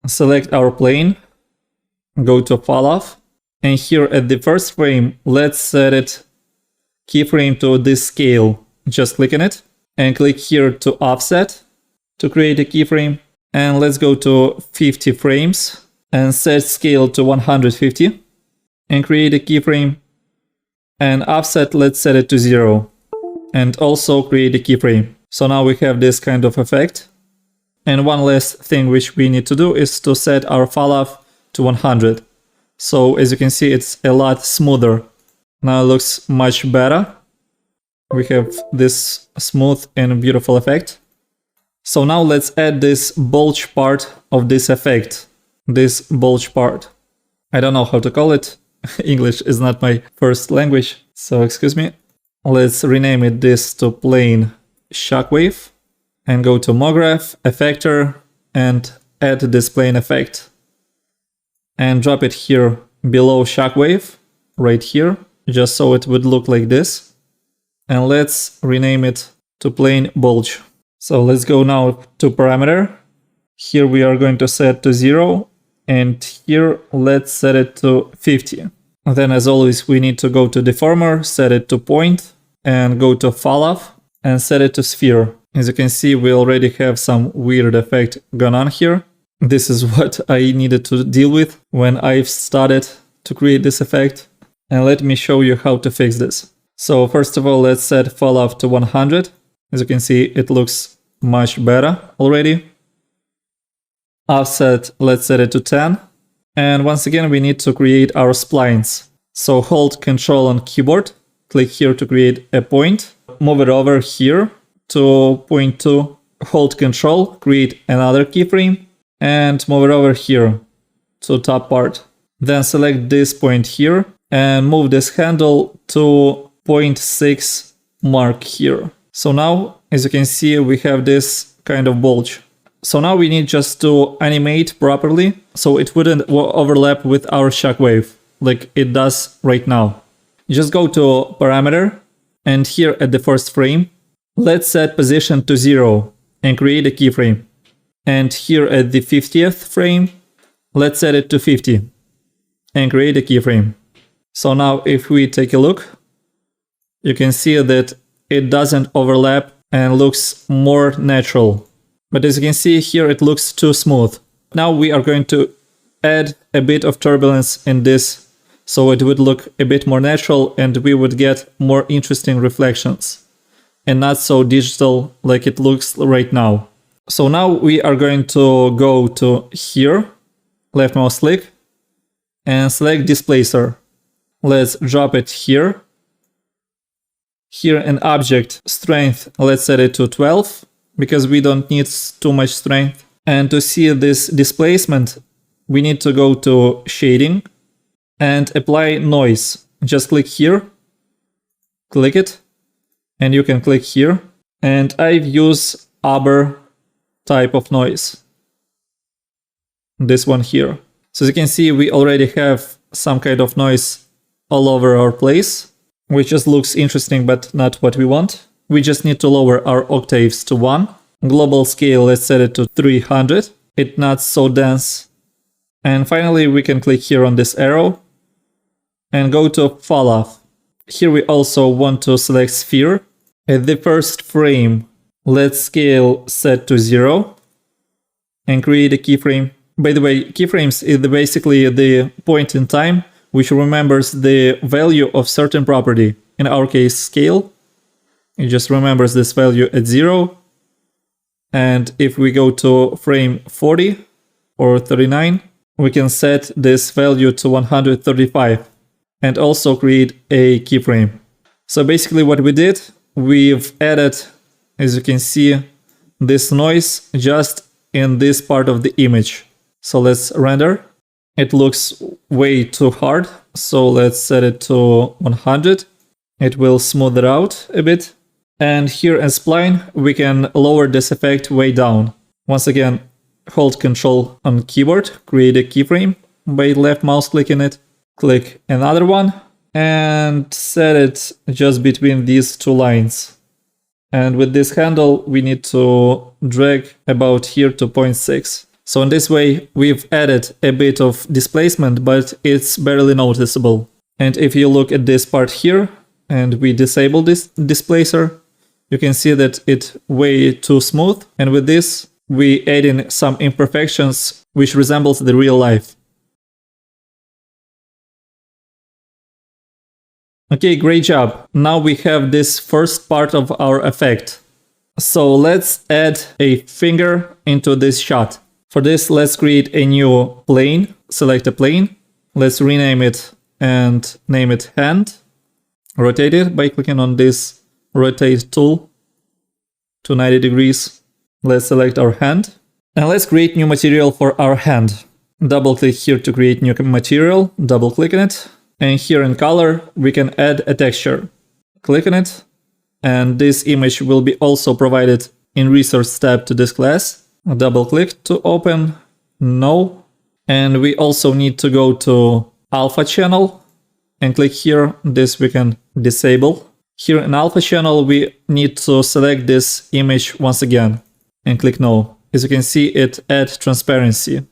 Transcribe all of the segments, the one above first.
select our plane, go to fall off, and here at the first frame, let's set it keyframe to this scale. Just click on it and click here to offset to create a keyframe. And let's go to 50 frames and set scale to 150 and create a keyframe. And offset, let's set it to 0 and also create a keyframe. So now we have this kind of effect. And one last thing which we need to do is to set our fall off to 100. So as you can see, it's a lot smoother. Now it looks much better. We have this smooth and beautiful effect. So now let's add this bulge part of this effect. This bulge part. I don't know how to call it. English is not my first language, so excuse me. Let's rename it this to plain shockwave and go to MoGraph, Effector, and add this plane effect. And drop it here below shockwave, right here, just so it would look like this. And let's rename it to plain bulge. So let's go now to parameter. Here we are going to set to 0, and here let's set it to 50. And then as always, we need to go to deformer, set it to point, and go to fall off and set it to sphere. As you can see, we already have some weird effect going on here. This is what I needed to deal with when I've started to create this effect. And let me show you how to fix this. So first of all, let's set fall off to 100. As you can see, it looks much better already. Offset, let's set it to 10. And once again, we need to create our splines. So hold Control on keyboard, click here to create a point, move it over here to point 2, hold Control, create another keyframe, and move it over here to top part. Then select this point here and move this handle to 0.6 mark here. So now, as you can see, we have this kind of bulge. So now we need just to animate properly so it wouldn't overlap with our shockwave like it does right now. Just go to parameter and here at the first frame, let's set position to 0 and create a keyframe. And here at the 50th frame, let's set it to 50 and create a keyframe. So now if we take a look, you can see that it doesn't overlap and looks more natural. But as you can see here, it looks too smooth. Now we are going to add a bit of turbulence in this so it would look a bit more natural and we would get more interesting reflections and not so digital like it looks right now. So now we are going to go to here, left mouse click, and select displacer. Let's drop it here. Here in object strength, let's set it to 12 because we don't need too much strength. And to see this displacement, we need to go to shading and apply noise. Just click here, click it, and you can click here. And I've used Aber type of noise. This one here. So as you can see, we already have some kind of noise all over our place, which just looks interesting, but not what we want. We just need to lower our octaves to 1. Global scale, let's set it to 300. It's not so dense. And finally, we can click here on this arrow and go to fall off. Here we also want to select sphere. At the first frame, let's scale set to 0 and create a keyframe. By the way, keyframes is basically the point in time which remembers the value of certain property. In our case, scale. It just remembers this value at 0. And if we go to frame 40 or 39, we can set this value to 135 and also create a keyframe. So basically what we did, we've added, as you can see, this noise just in this part of the image. So let's render. It looks way too hard, so let's set it to 100. It will smooth it out a bit. And here in spline, we can lower this effect way down. Once again, hold Control on keyboard, create a keyframe by left mouse clicking it, click another one, and set it just between these two lines. And with this handle, we need to drag about here to 0.6. So in this way, we've added a bit of displacement, but it's barely noticeable. And if you look at this part here, and we disable this displacer, you can see that it's way too smooth. And with this, we add in some imperfections, which resembles the real life. Okay, great job. Now we have this first part of our effect. So let's add a finger into this shot. For this, let's create a new plane. Select a plane. Let's rename it and name it hand. Rotate it by clicking on this rotate tool to 90 degrees. Let's select our hand. And let's create new material for our hand. Double click here to create new material. Double click on it. And here in color, we can add a texture. Click on it. And this image will be also provided in resource tab to this class. Double click to open. No. And we also need to go to alpha channel and click here. This we can disable. Here in alpha channel, we need to select this image once again and click no. As you can see, it adds transparency.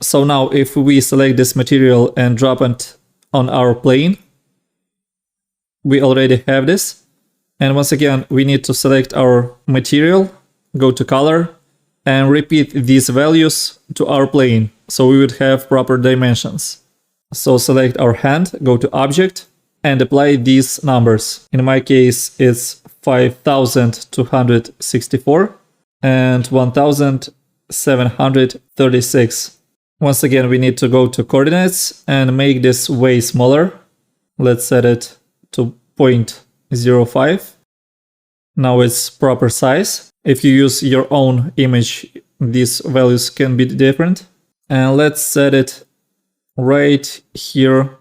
So now if we select this material and drop it on our plane, we already have this. And once again, we need to select our material, go to color, and repeat these values to our plane, so we would have proper dimensions. So select our hand, go to object, and apply these numbers. In my case, it's 5264 and 1736. Once again, we need to go to coordinates and make this way smaller. Let's set it to 0.05. Now it's proper size. If you use your own image, these values can be different. And let's set it right here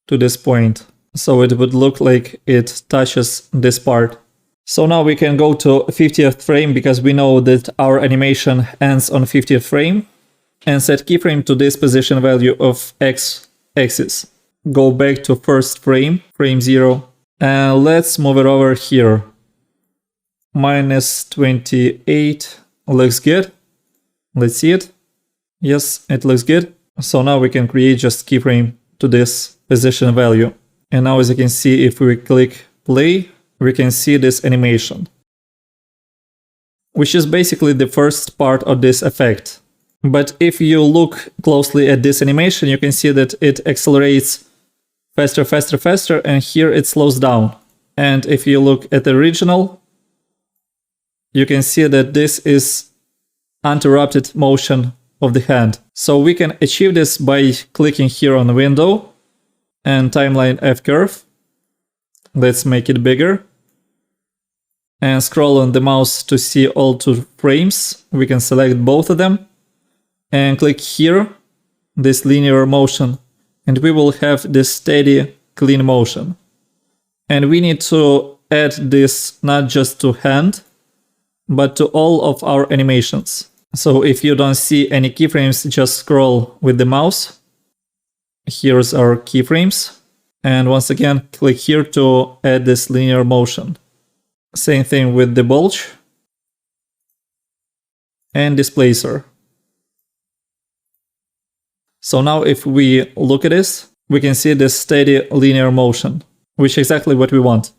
to this point. So it would look like it touches this part. So now we can go to 50th frame because we know that our animation ends on 50th frame. And set keyframe to this position value of x-axis. Go back to first frame, frame 0. And let's move it over here. -28 looks good. Let's see it. Yes, it looks good. So now we can create just keyframe to this position value. And now as you can see, if we click play, we can see this animation, which is basically the first part of this effect. But if you look closely at this animation, you can see that it accelerates faster, faster, faster, and here it slows down. And if you look at the original, you can see that this is uninterrupted motion of the hand. So we can achieve this by clicking here on the window and timeline F-curve. Let's make it bigger. And scroll on the mouse to see all 2 frames. We can select both of them. And click here, this linear motion, and we will have this steady, clean motion. And we need to add this not just to hand, but to all of our animations. So if you don't see any keyframes, just scroll with the mouse. Here's our keyframes. And once again, click here to add this linear motion. Same thing with the bulge and displacer. So now if we look at this, we can see this steady linear motion, which is exactly what we want.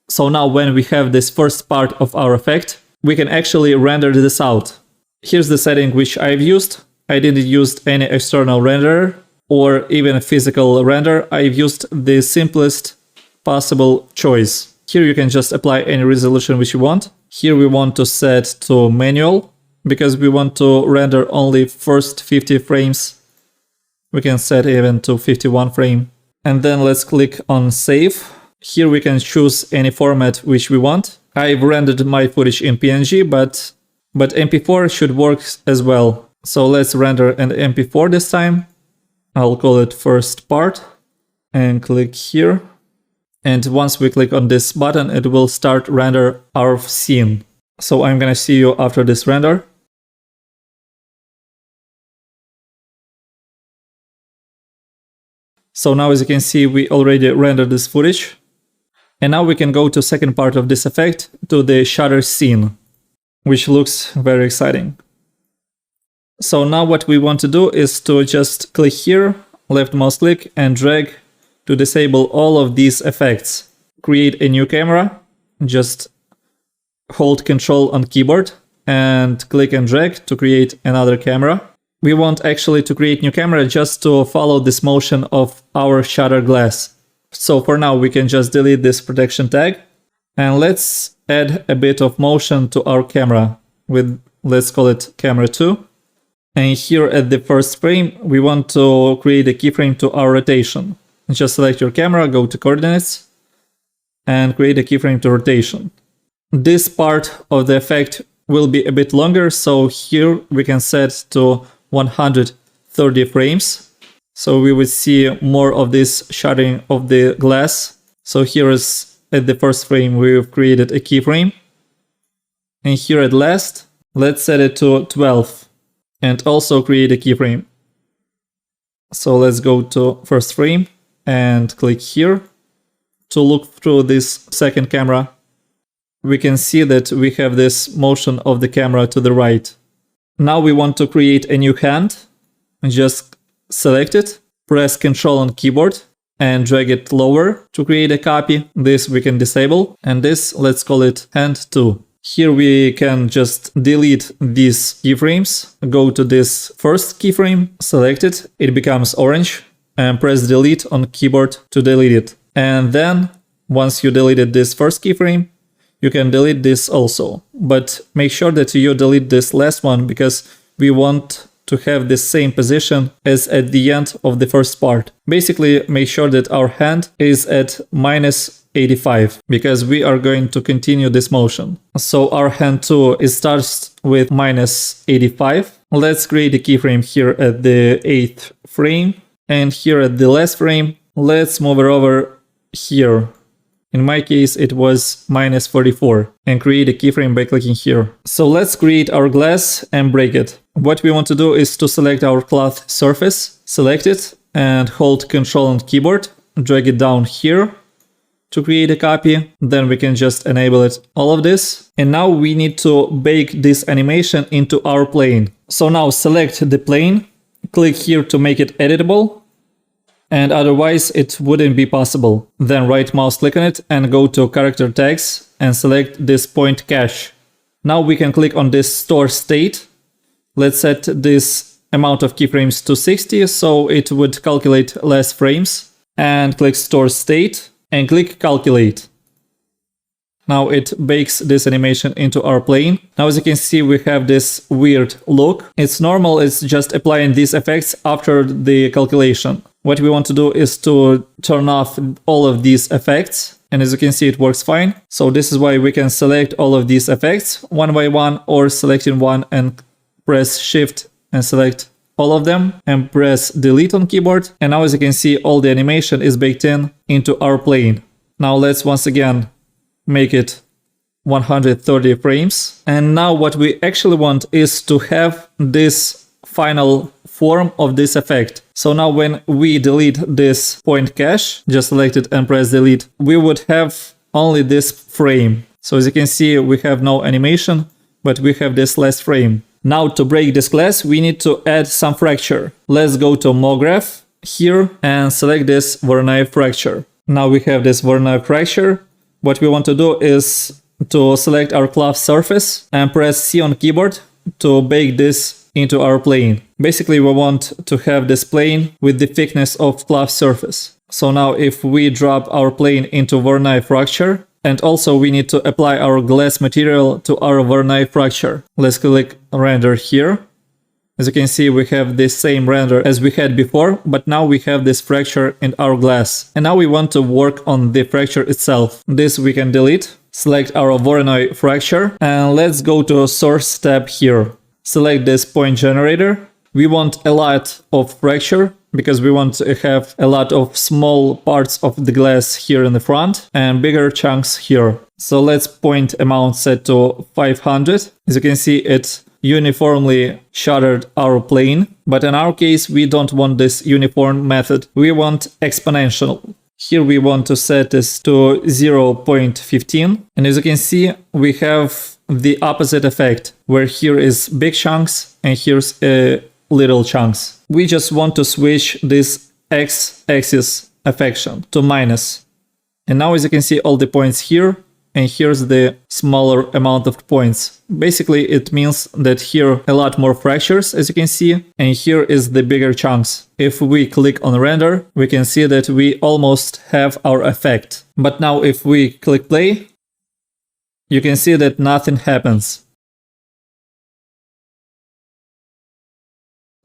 So now when we have this first part of our effect, we can actually render this out. Here's the setting which I've used. I didn't use any external renderer or even a physical render. I've used the simplest possible choice. Here you can just apply any resolution which you want. Here we want to set to manual because we want to render only first 50 frames. We can set even to 51 frame. And then let's click on save. Here we can choose any format which we want. I've rendered my footage in PNG, but MP4 should work as well. So let's render an MP4 this time. I'll call it first part and click here. And once we click on this button, it will start render our scene. So I'm gonna see you after this render. So now as you can see, we already rendered this footage. And now we can go to second part of this effect, to the shutter scene, which looks very exciting. So now what we want to do is to just click here, left mouse click, and drag to disable all of these effects. Create a new camera, just hold Control on keyboard and click and drag to create another camera. We want actually to create new camera just to follow this motion of our shutter glass. So for now we can just delete this protection tag, and let's add a bit of motion to our camera with, let's call it camera 2. And here at the first frame we want to create a keyframe to our rotation. Just select your camera, go to coordinates, and create a keyframe to rotation. This part of the effect will be a bit longer, so here we can set to 130 frames. So we would see more of this shuttering of the glass. So here is at the first frame we've created a keyframe. And here at last, let's set it to 12 and also create a keyframe. So let's go to first frame and click here to look through this second camera. We can see that we have this motion of the camera to the right. Now we want to create a new hand. Just select it, press Ctrl on keyboard and drag it lower to create a copy. This we can disable, and this, let's call it hand 2. Here we can just delete these keyframes. Go to this first keyframe, select it, it becomes orange, and press delete on keyboard to delete it. And then once you deleted this first keyframe, you can delete this also, but make sure that you delete this last one because we want to have the same position as at the end of the first part. Basically, make sure that our hand is at -85 because we are going to continue this motion. So our hand 2 it starts with -85. Let's create a keyframe here at the 8th frame, and here at the last frame, let's move it over here. In my case, it was -44, and create a keyframe by clicking here. So let's create our glass and break it. What we want to do is to select our cloth surface, select it, and hold Ctrl on keyboard, drag it down here to create a copy. Then we can just enable it, all of this. And now we need to bake this animation into our plane. So now select the plane, click here to make it editable, and otherwise it wouldn't be possible. Then right mouse click on it and go to character tags and select this point cache. Now we can click on this store state. Let's set this amount of keyframes to 60 so it would calculate less frames, and click store state and click calculate. Now it bakes this animation into our plane. Now as you can see we have this weird look. It's normal, it's just applying these effects after the calculation. What we want to do is to turn off all of these effects, and as you can see it works fine. So this is why we can select all of these effects one by one, or selecting one and press shift and select all of them and press delete on keyboard. And now as you can see all the animation is baked into our plane. Now let's once again make it 130 frames. And now what we actually want is to have this final form of this effect. So now when we delete this point cache, just select it and press delete, we would have only this frame. So as you can see, we have no animation, but we have this last frame. Now to break this glass, we need to add some fracture. Let's go to MoGraph here and select this Voronoi fracture. Now we have this Voronoi fracture. What we want to do is to select our cloth surface and press C on keyboard to bake this into our plane. Basically, we want to have this plane with the thickness of cloth surface. So now if we drop our plane into Voronoi fracture, and also we need to apply our glass material to our Voronoi fracture. Let's click render here. As you can see, we have the same render as we had before, but now we have this fracture in our glass. And now we want to work on the fracture itself. This we can delete. Select our Voronoi fracture, and let's go to source tab here. Select this point generator. We want a lot of fracture because we want to have a lot of small parts of the glass here in the front and bigger chunks here. So let's point amount set to 500. As you can see, it uniformly shuttered our plane, but in our case we don't want this uniform method, we want exponential. Here we want to set this to 0.15, and as you can see we have the opposite effect, where here is big chunks and here's little chunks. We just want to switch this x-axis affection to minus. And now as you can see all the points here, and here's the smaller amount of points. Basically, it means that here a lot more fractures, as you can see, and here is the bigger chunks. If we click on render, we can see that we almost have our effect. But now if we click play, you can see that nothing happens.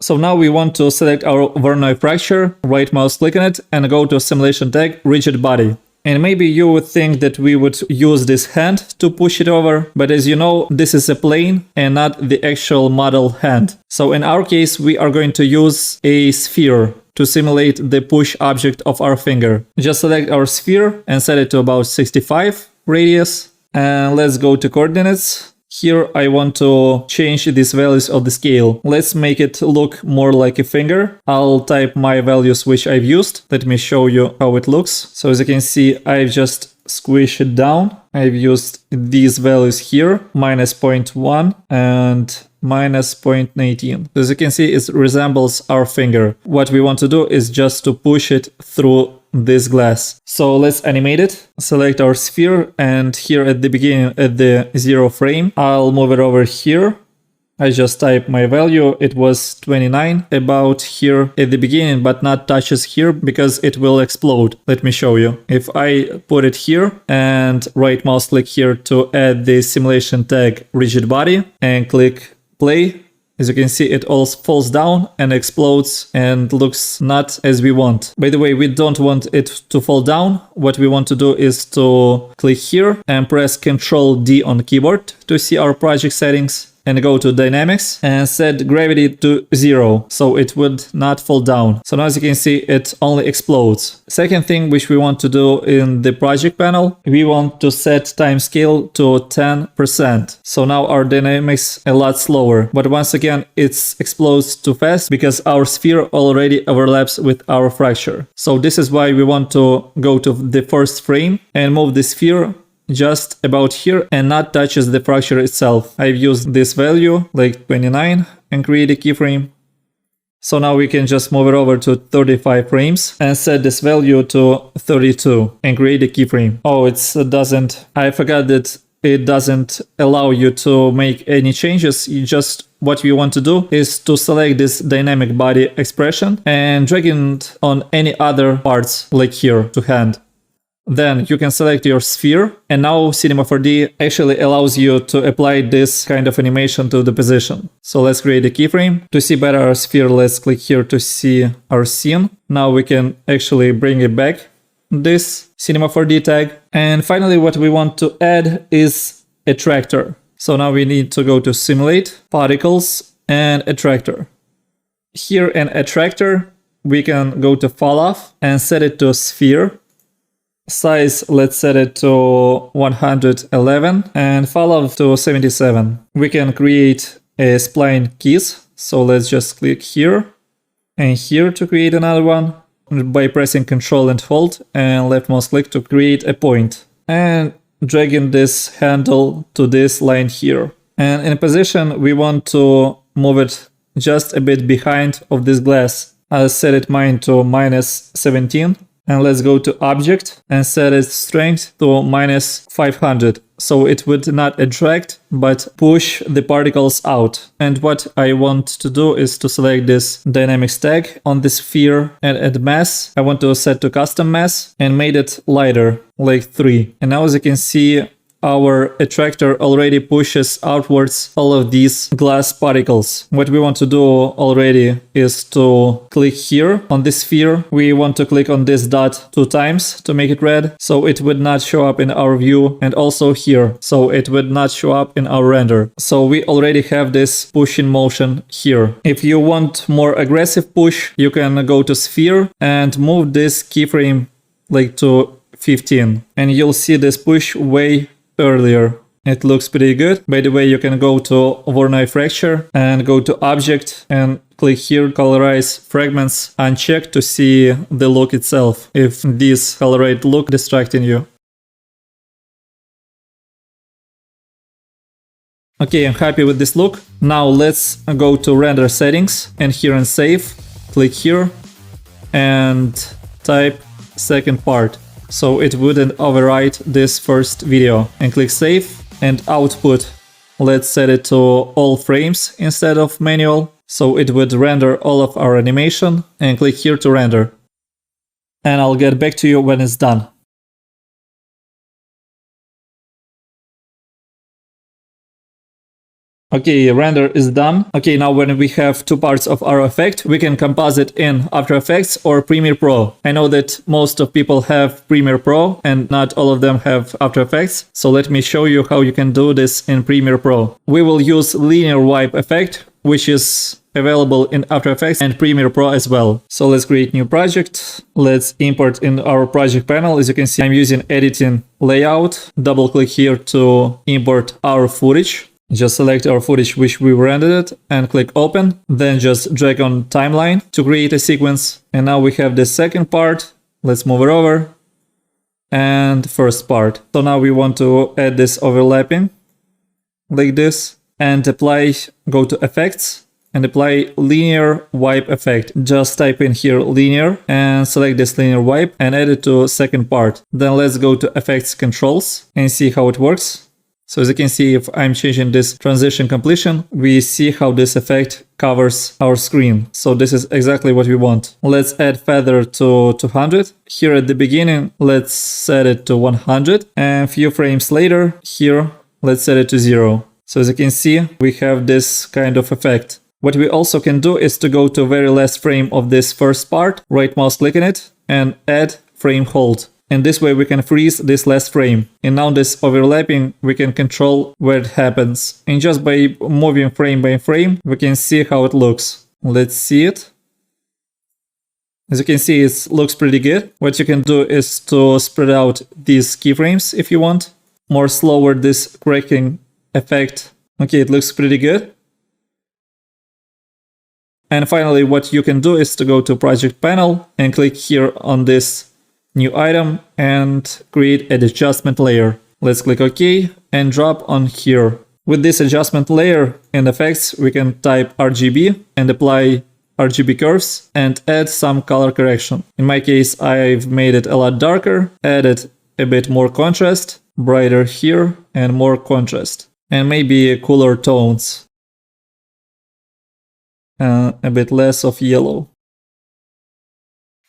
So now we want to select our Voronoi fracture, right mouse click on it, and go to simulation tag, rigid body. And maybe you would think that we would use this hand to push it over, but as you know, this is a plane and not the actual model hand. So in our case, we are going to use a sphere to simulate the push object of our finger. Just select our sphere and set it to about 65 radius. And let's go to coordinates. Here I want to change these values of the scale. Let's make it look more like a finger. I'll type my values which I've used. Let me show you how it looks. So as you can see, I've just squished it down. I've used these values here, minus 0.1 and minus 0.19. As you can see, it resembles our finger. What we want to do is just to push it through this glass. So let's animate it. Select our sphere, and here at the beginning, at the 0 frame, I'll move it over here. I just type my value. It was 29 about here at the beginning, but not touches here because it will explode. Let me show you. If I put it here and right mouse click here to add the simulation tag rigid body and click play, as you can see, it all falls down and explodes and looks not as we want. By the way, we don't want it to fall down. What we want to do is to click here and press Ctrl D on the keyboard to see our project settings. And go to dynamics and set gravity to 0, so it would not fall down. So now as you can see, it only explodes. Second thing which we want to do in the project panel, we want to set time scale to 10%. So now our dynamics a lot slower, but once again it explodes too fast because our sphere already overlaps with our fracture. So this is why we want to go to the first frame and move the sphere just about here and not touches the fracture itself. I've used this value like 29 and create a keyframe. So now we can just move it over to 35 frames and set this value to 32 and create a keyframe. Oh, I forgot that it doesn't allow you to make any changes. What you want to do is to select this dynamic body expression and drag it on any other parts like here to hand. Then you can select your sphere, and now Cinema 4D actually allows you to apply this kind of animation to the position. So let's create a keyframe. To see better our sphere, let's click here to see our scene. Now we can actually bring it back, this Cinema 4D tag. And finally, what we want to add is attractor. So now we need to go to Simulate, Particles, and Attractor. Here in Attractor, we can go to Fall Off and set it to Sphere. Size, let's set it to 111 and fall off to 77. We can create a spline keys. So let's just click here and here to create another one by pressing Ctrl and Hold and left mouse click to create a point and dragging this handle to this line here. And in position, we want to move it just a bit behind of this glass. I'll set it mine to minus 17. And let's go to Object and set its strength to minus 500. So it would not attract, but push the particles out. And what I want to do is to select this dynamics tag on the sphere and add mass. I want to set to custom mass and made it lighter, like 3. And now as you can see, our attractor already pushes outwards all of these glass particles. What we want to do already is to click here on this sphere. We want to click on this dot 2 times to make it red, so it would not show up in our view, and also here, so it would not show up in our render. So we already have this pushing motion here. If you want more aggressive push, you can go to sphere and move this keyframe like to 15, and you'll see this push way earlier. It looks pretty good. By the way, you can go to Voronoi fracture and go to Object and click here, colorize fragments, uncheck to see the look itself, if this colorized look distracting you. Okay, I'm happy with this look. Now let's go to render settings and here in save, click here and type second part, so it wouldn't overwrite this first video, and click save. And output, let's set it to all frames instead of manual, so it would render all of our animation, and click here to render. And I'll get back to you when it's done. Okay, render is done. Okay, now when we have two parts of our effect, we can composite in After Effects or Premiere Pro. I know that most of people have Premiere Pro and not all of them have After Effects, so let me show you how you can do this in Premiere Pro. We will use linear wipe effect, which is available in After Effects and Premiere Pro as well. So let's create new project. Let's import in our project panel. As you can see, I'm using editing layout. Double click here to import our footage. Just select our footage which we rendered and click open. Then just drag on timeline to create a sequence. And now we have the second part. Let's move it over. And first part. So now we want to add this overlapping like this and apply, go to effects and apply linear wipe effect. Just type in here linear and select this linear wipe and add it to second part. Then let's go to effects controls and see how it works. So as you can see, if I'm changing this transition completion, we see how this effect covers our screen. So this is exactly what we want. Let's add feather to 200. Here at the beginning, let's set it to 100. And a few frames later, here, let's set it to 0. So as you can see, we have this kind of effect. What we also can do is to go to very last frame of this first part, right mouse click on it, and add frame hold. And this way we can freeze this last frame. And now this overlapping, we can control where it happens. And just by moving frame by frame, we can see how it looks. Let's see it. As you can see, it looks pretty good. What you can do is to spread out these keyframes if you want. More slower this cracking effect. Okay, it looks pretty good. And finally, what you can do is to go to project panel and click here on this new item and create an adjustment layer. Let's click OK and drop on here. With this adjustment layer in effects, we can type RGB and apply RGB curves and add some color correction. In my case, I've made it a lot darker, added a bit more contrast, brighter here and more contrast, and maybe cooler tones. A bit less of yellow.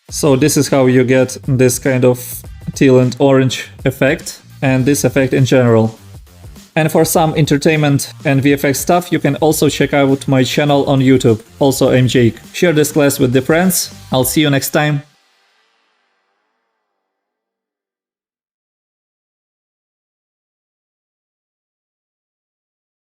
So this is how you get this kind of teal and orange effect, and this effect in general. And for some entertainment and VFX stuff, you can also check out my channel on YouTube. Also, I'm Jake. Share this class with the friends. I'll see you next time.